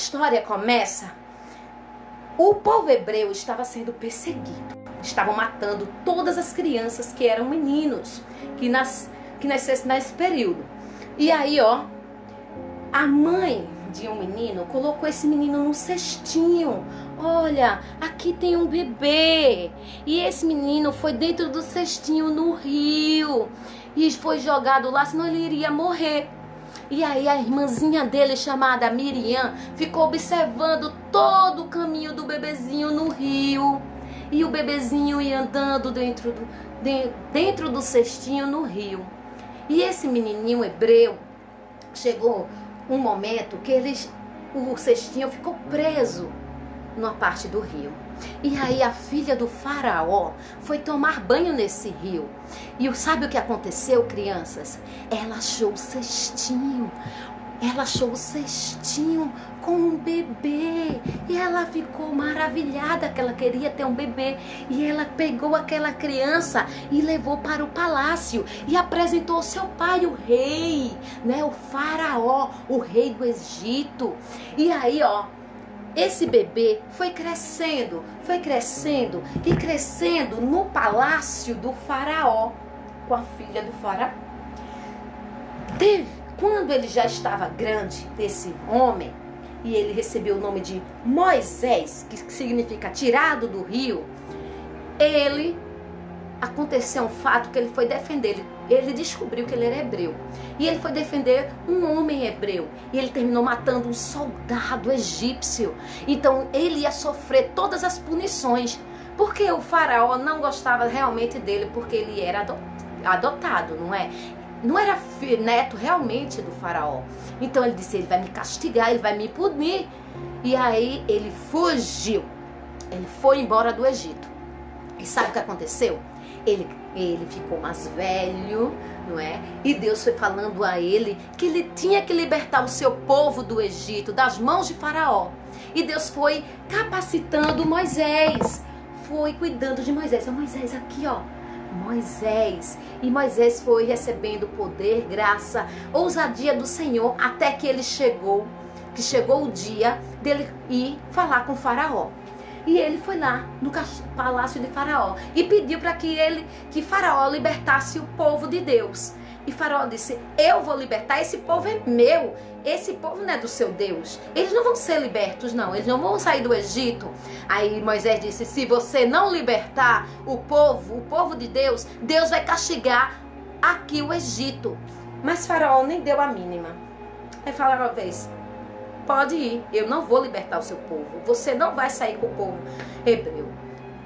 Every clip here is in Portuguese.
história começa, o povo hebreu estava sendo perseguido. Estavam matando todas as crianças que eram meninos, que nascessem nesse período. E aí, ó, a mãe de um menino colocou esse menino num cestinho. Olha, aqui tem um bebê. E esse menino foi dentro do cestinho no rio. E foi jogado lá, senão ele iria morrer. E aí a irmãzinha dele, chamada Miriam, ficou observando todo o caminho do bebezinho no rio. E o bebezinho ia andando dentro do cestinho no rio. E esse menininho hebreu, chegou um momento que o cestinho ficou preso numa parte do rio. E aí a filha do faraó foi tomar banho nesse rio. E sabe o que aconteceu, crianças? Ela achou o cestinho. Ela achou o cestinho com um bebê. E ela ficou maravilhada que ela queria ter um bebê. E ela pegou aquela criança e levou para o palácio. E apresentou ao seu pai, o rei, né? O faraó, o rei do Egito. E aí, ó, esse bebê foi crescendo e crescendo no palácio do faraó, com a filha do faraó. Quando ele já estava grande, esse homem, e ele recebeu o nome de Moisés, que significa tirado do rio, aconteceu um fato que ele foi defender. Ele descobriu que ele era hebreu. E ele foi defender um homem hebreu. E ele terminou matando um soldado egípcio. Então ele ia sofrer todas as punições. Porque o faraó não gostava realmente dele, porque ele era adotado, não é? Não era neto realmente do faraó. Então ele disse, ele vai me castigar, ele vai me punir. E aí ele fugiu. Ele foi embora do Egito. E sabe o que aconteceu? Ele ficou mais velho, não é? E Deus foi falando a ele que ele tinha que libertar o seu povo do Egito, das mãos de Faraó. E Deus foi capacitando Moisés, foi cuidando de Moisés. Moisés aqui, ó, Moisés. E Moisés foi recebendo poder, graça, ousadia do Senhor, até que chegou o dia dele ir falar com Faraó. E ele foi lá no palácio de Faraó e pediu para que Faraó libertasse o povo de Deus. E Faraó disse, eu vou libertar, esse povo é meu, esse povo não é do seu Deus. Eles não vão ser libertos, não, eles não vão sair do Egito. Aí Moisés disse, se você não libertar o povo de Deus, Deus vai castigar aqui o Egito. Mas Faraó nem deu a mínima. Aí Faraó fez, pode ir, eu não vou libertar o seu povo. Você não vai sair com o povo hebreu.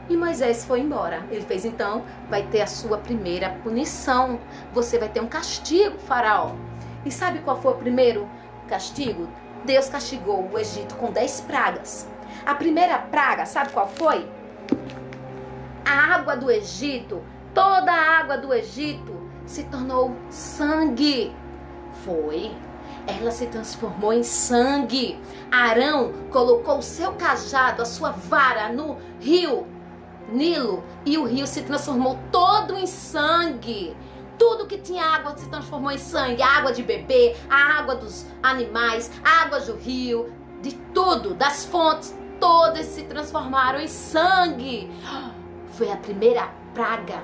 E Moisés foi embora. Ele fez, então, vai ter a sua primeira punição. Você vai ter um castigo, Faraó. E sabe qual foi o primeiro castigo? Deus castigou o Egito com 10 pragas. A primeira praga, sabe qual foi? A água do Egito, toda a água do Egito se tornou sangue. Ela se transformou em sangue. Arão colocou o seu cajado, a sua vara no rio Nilo, e o rio se transformou todo em sangue. Tudo que tinha água se transformou em sangue. A água de beber, a água dos animais, a água do rio, de tudo, das fontes, todas se transformaram em sangue. Foi a primeira praga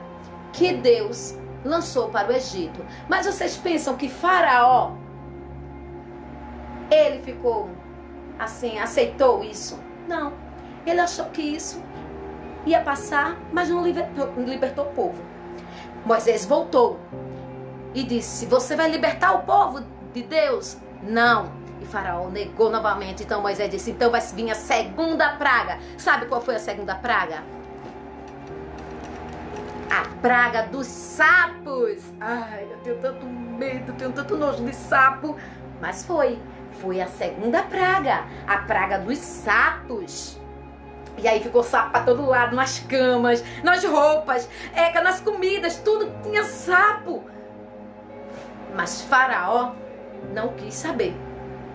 que Deus lançou para o Egito. Mas vocês pensam que Faraó, ele ficou assim, aceitou isso? Não. Ele achou que isso ia passar, mas não libertou o povo. Moisés voltou e disse, você vai libertar o povo de Deus? Não. E Faraó negou novamente. Então Moisés disse, então vai vir a segunda praga. Sabe qual foi a segunda praga? A praga dos sapos. Ai, eu tenho tanto medo, tenho tanto nojo de sapo. Mas foi a segunda praga, a praga dos sapos. E aí ficou sapo para todo lado, nas camas, nas roupas, nas comidas, tudo tinha sapo. Mas Faraó não quis saber,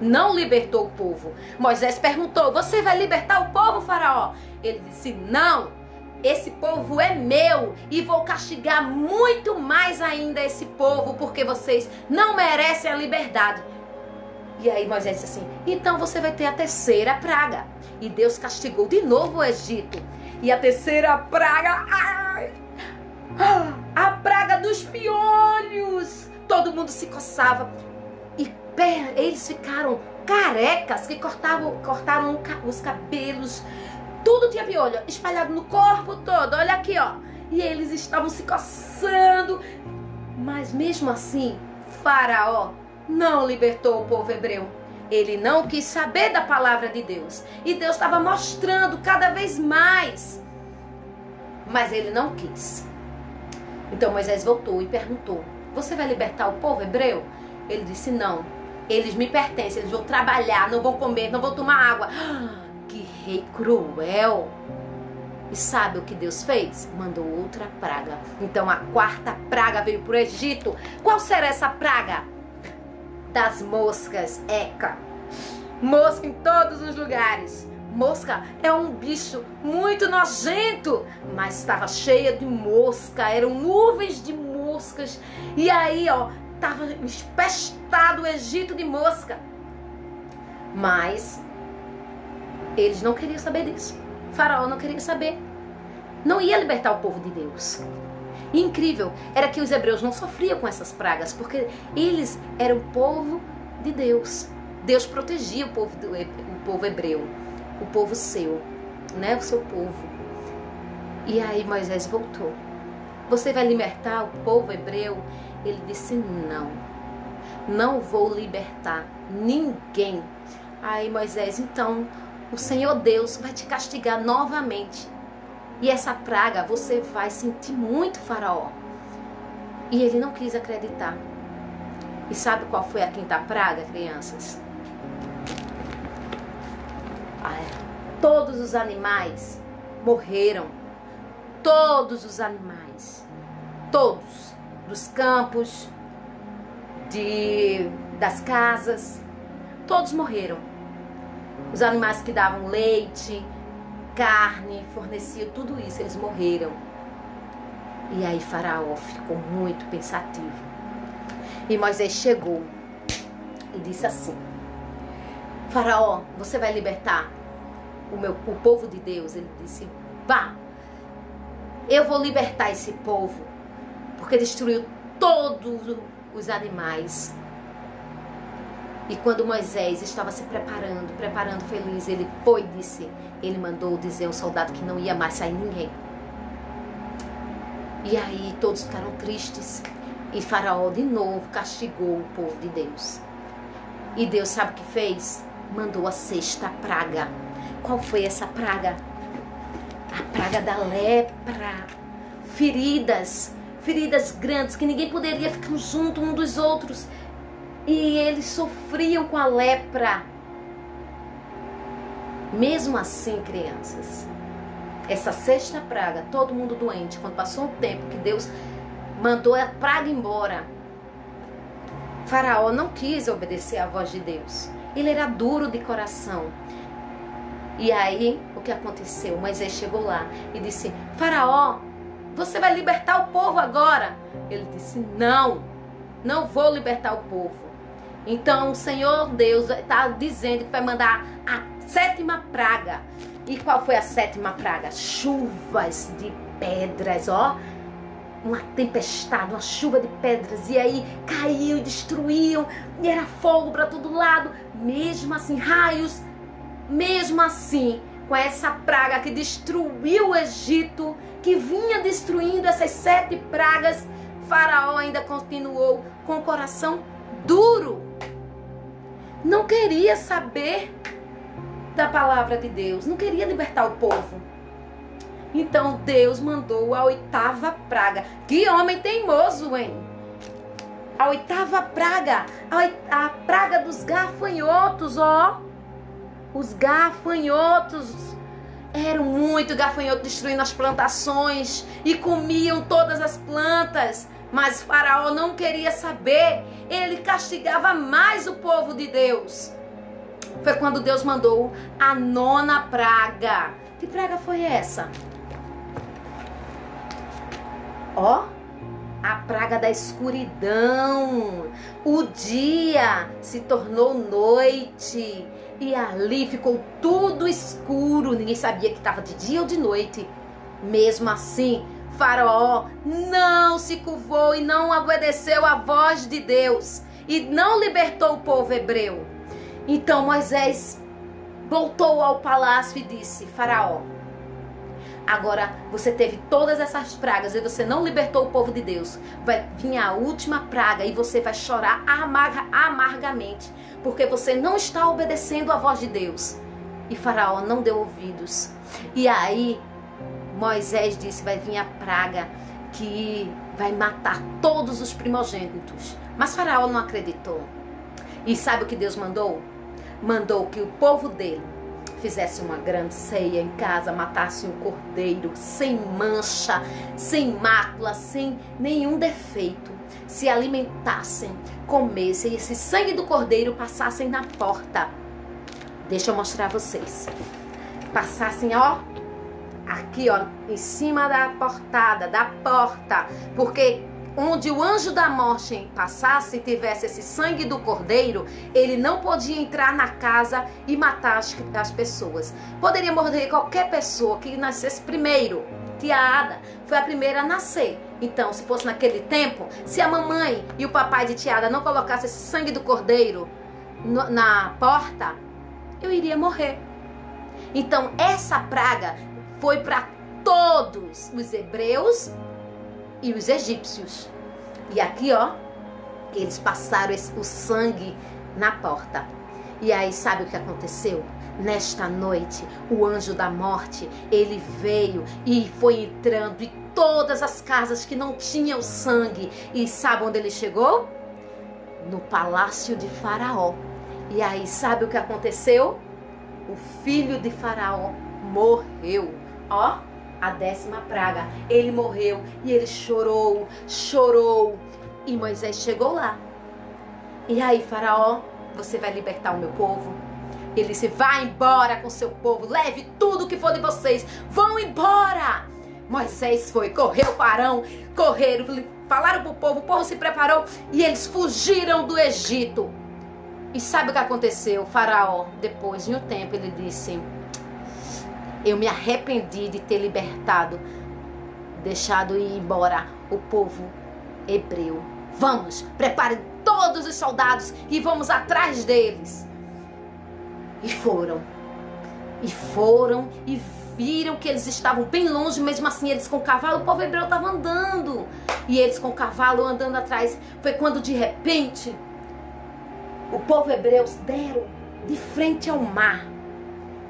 não libertou o povo. Moisés perguntou, você vai libertar o povo, Faraó? Ele disse, não, esse povo é meu e vou castigar muito mais ainda esse povo, porque vocês não merecem a liberdade. E aí Moisés disse assim, então você vai ter a terceira praga. E Deus castigou de novo o Egito. E a terceira praga, a praga dos piolhos. Todo mundo se coçava. E eles ficaram carecas, que cortaram os cabelos. Tudo tinha piolho, espalhado no corpo todo. Olha aqui, ó. E eles estavam se coçando. Mas mesmo assim, Faraó não libertou o povo hebreu. Ele não quis saber da palavra de Deus. E Deus estava mostrando cada vez mais. Mas ele não quis. Então Moisés voltou e perguntou, você vai libertar o povo hebreu? Ele disse, não. Eles me pertencem, eles vão trabalhar, não vão comer, não vão tomar água. Que rei cruel. E sabe o que Deus fez? Mandou outra praga. Então a quarta praga veio para o Egito. Qual será essa praga? Das moscas, Eca. Mosca em todos os lugares. Mosca é um bicho muito nojento, mas estava cheia de mosca, eram nuvens de moscas. E aí, ó, estava empestado o Egito de mosca. Mas eles não queriam saber disso. O faraó não queria saber. Não ia libertar o povo de Deus. E incrível era que os hebreus não sofriam com essas pragas, porque eles eram o povo de Deus. Deus protegia o povo hebreu, o povo seu, né? O seu povo. E aí Moisés voltou. Você vai libertar o povo hebreu? Ele disse, não. Não vou libertar ninguém. Aí Moisés, então, o Senhor Deus vai te castigar novamente. E essa praga você vai sentir muito, Faraó. E ele não quis acreditar. E sabe qual foi a quinta praga, crianças? Todos os animais morreram. Todos os animais. Todos. Dos campos, das casas. Todos morreram. Os animais que davam leite, carne, forneciam tudo isso, eles morreram. E aí Faraó ficou muito pensativo. E Moisés chegou e disse assim, Faraó, você vai libertar o povo de Deus? Ele disse, vá, eu vou libertar esse povo, porque destruiu todos os animais. E quando Moisés estava se preparando feliz, ele foi e disse, ele mandou dizer ao soldado que não ia mais sair ninguém. E aí todos ficaram tristes. E Faraó de novo castigou o povo de Deus. E Deus sabe o que fez? Mandou a sexta praga. Qual foi essa praga? A praga da lepra. Feridas grandes que ninguém poderia ficar junto um dos outros. E eles sofriam com a lepra. Mesmo assim, crianças, essa sexta praga, todo mundo doente, quando passou um tempo que Deus mandou a praga embora, Faraó não quis obedecer à voz de Deus. Ele era duro de coração. E aí, o que aconteceu? Moisés chegou lá e disse, Faraó, você vai libertar o povo agora? Ele disse, não vou libertar o povo. Então o Senhor Deus está dizendo que vai mandar a sétima praga. E qual foi a sétima praga? Chuvas de pedras, ó. Uma tempestade, uma chuva de pedras. E aí caiu e destruíam. E era fogo para todo lado. Mesmo assim, raios. Mesmo assim, com essa praga que destruiu o Egito, que vinha destruindo essas 7 pragas, Faraó ainda continuou com o coração duro. Não queria saber da palavra de Deus, não queria libertar o povo. Então Deus mandou a 8ª praga. Que homem teimoso, hein? A 8ª praga, a praga dos gafanhotos, ó. Os gafanhotos, eram muito gafanhotos destruindo as plantações e comiam todas as plantas. Mas Faraó não queria saber, ele castigava mais o povo de Deus. Foi quando Deus mandou a 9ª praga. Que praga foi essa? Ó, a praga da escuridão. O dia se tornou noite e ali ficou tudo escuro. Ninguém sabia que estava de dia ou de noite. Mesmo assim, Faraó não se curvou e não obedeceu à voz de Deus e não libertou o povo hebreu. Então Moisés voltou ao palácio e disse: Faraó, agora você teve todas essas pragas e você não libertou o povo de Deus. Vai vir a última praga e você vai chorar amargamente, porque você não está obedecendo à voz de Deus. E Faraó não deu ouvidos. E aí Moisés disse: vai vir a praga que vai matar todos os primogênitos. Mas Faraó não acreditou. E sabe o que Deus mandou? Mandou que o povo dele fizesse uma grande ceia em casa, matasse um cordeiro sem mancha, sem mácula, sem nenhum defeito. Se alimentassem, comessem, e esse sangue do cordeiro passassem na porta. Deixa eu mostrar a vocês. Passassem, ó, aqui, ó, em cima da porta, porque onde o anjo da morte passasse e tivesse esse sangue do cordeiro, ele não podia entrar na casa e matar as pessoas. Poderia morrer qualquer pessoa que nascesse primeiro. Tia Ada foi a primeira a nascer. Então, se fosse naquele tempo, se a mamãe e o papai de Tia Ada não colocassem esse sangue do cordeiro na porta, eu iria morrer. Então, essa praga foi para todos os hebreus e os egípcios. E aqui, ó, eles passaram o sangue na porta. E aí, sabe o que aconteceu? Nesta noite, o anjo da morte, ele veio e foi entrando em todas as casas que não tinham sangue. E sabe onde ele chegou? No palácio de Faraó. E aí, sabe o que aconteceu? O filho de Faraó morreu. Ó, a 10ª praga. Ele morreu e ele chorou. E Moisés chegou lá. E aí, Faraó, você vai libertar o meu povo? Ele disse: vá embora com seu povo, leve tudo que for de vocês, vão embora. Moisés foi, correu Faraó, correram, falaram pro povo, o povo se preparou e eles fugiram do Egito. E sabe o que aconteceu? Faraó, depois de um tempo, ele disse: eu me arrependi de ter libertado, deixado ir embora o povo hebreu. Vamos, prepare todos os soldados e vamos atrás deles. E foram e viram que eles estavam bem longe, mesmo assim eles com o cavalo, o povo hebreu estava andando. E eles com o cavalo andando atrás. Foi quando de repente o povo hebreu deram de frente ao mar,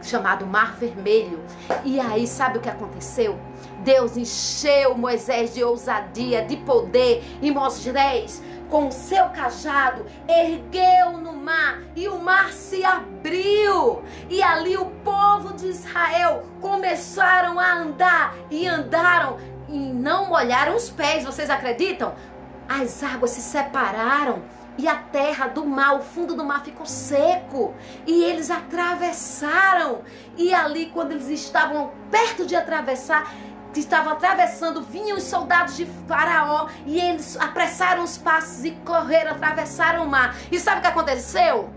chamado Mar Vermelho. E aí sabe o que aconteceu? Deus encheu Moisés de ousadia, de poder, e Moisés, com o seu cajado, ergueu no mar e o mar se abriu. E ali o povo de Israel começaram a andar e andaram e não molharam os pés. Vocês acreditam? As águas se separaram e a terra do mar, o fundo do mar ficou seco. E eles atravessaram. E ali, quando eles estavam perto de atravessar, estavam atravessando, vinham os soldados de Faraó e eles apressaram os passos e correram, atravessaram o mar. E sabe o que aconteceu?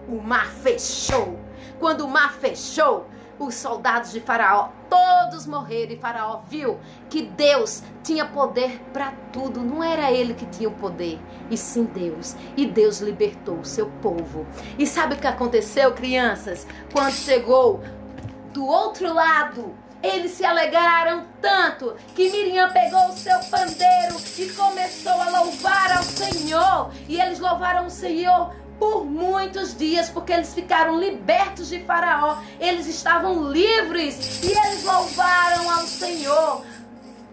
O mar fechou. Quando o mar fechou, os soldados de Faraó todos morreram. E Faraó viu que Deus tinha poder para tudo. Não era ele que tinha o poder, e sim Deus. E Deus libertou o seu povo. E sabe o que aconteceu, crianças? Quando chegou do outro lado, eles se alegraram tanto que Miriam pegou o seu pandeiro e começou a louvar ao Senhor. E eles louvaram o Senhor por muitos dias, porque eles ficaram libertos de Faraó. Eles estavam livres e eles louvaram ao Senhor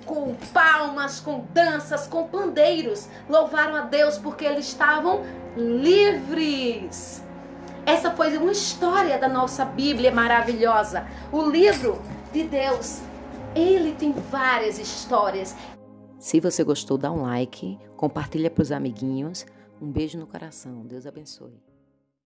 com palmas, com danças, com pandeiros. Louvaram a Deus porque eles estavam livres. Essa foi uma história da nossa Bíblia maravilhosa. O livro de Deus, ele tem várias histórias. Se você gostou, dá um like, compartilha para os amiguinhos. Um beijo no coração. Deus abençoe.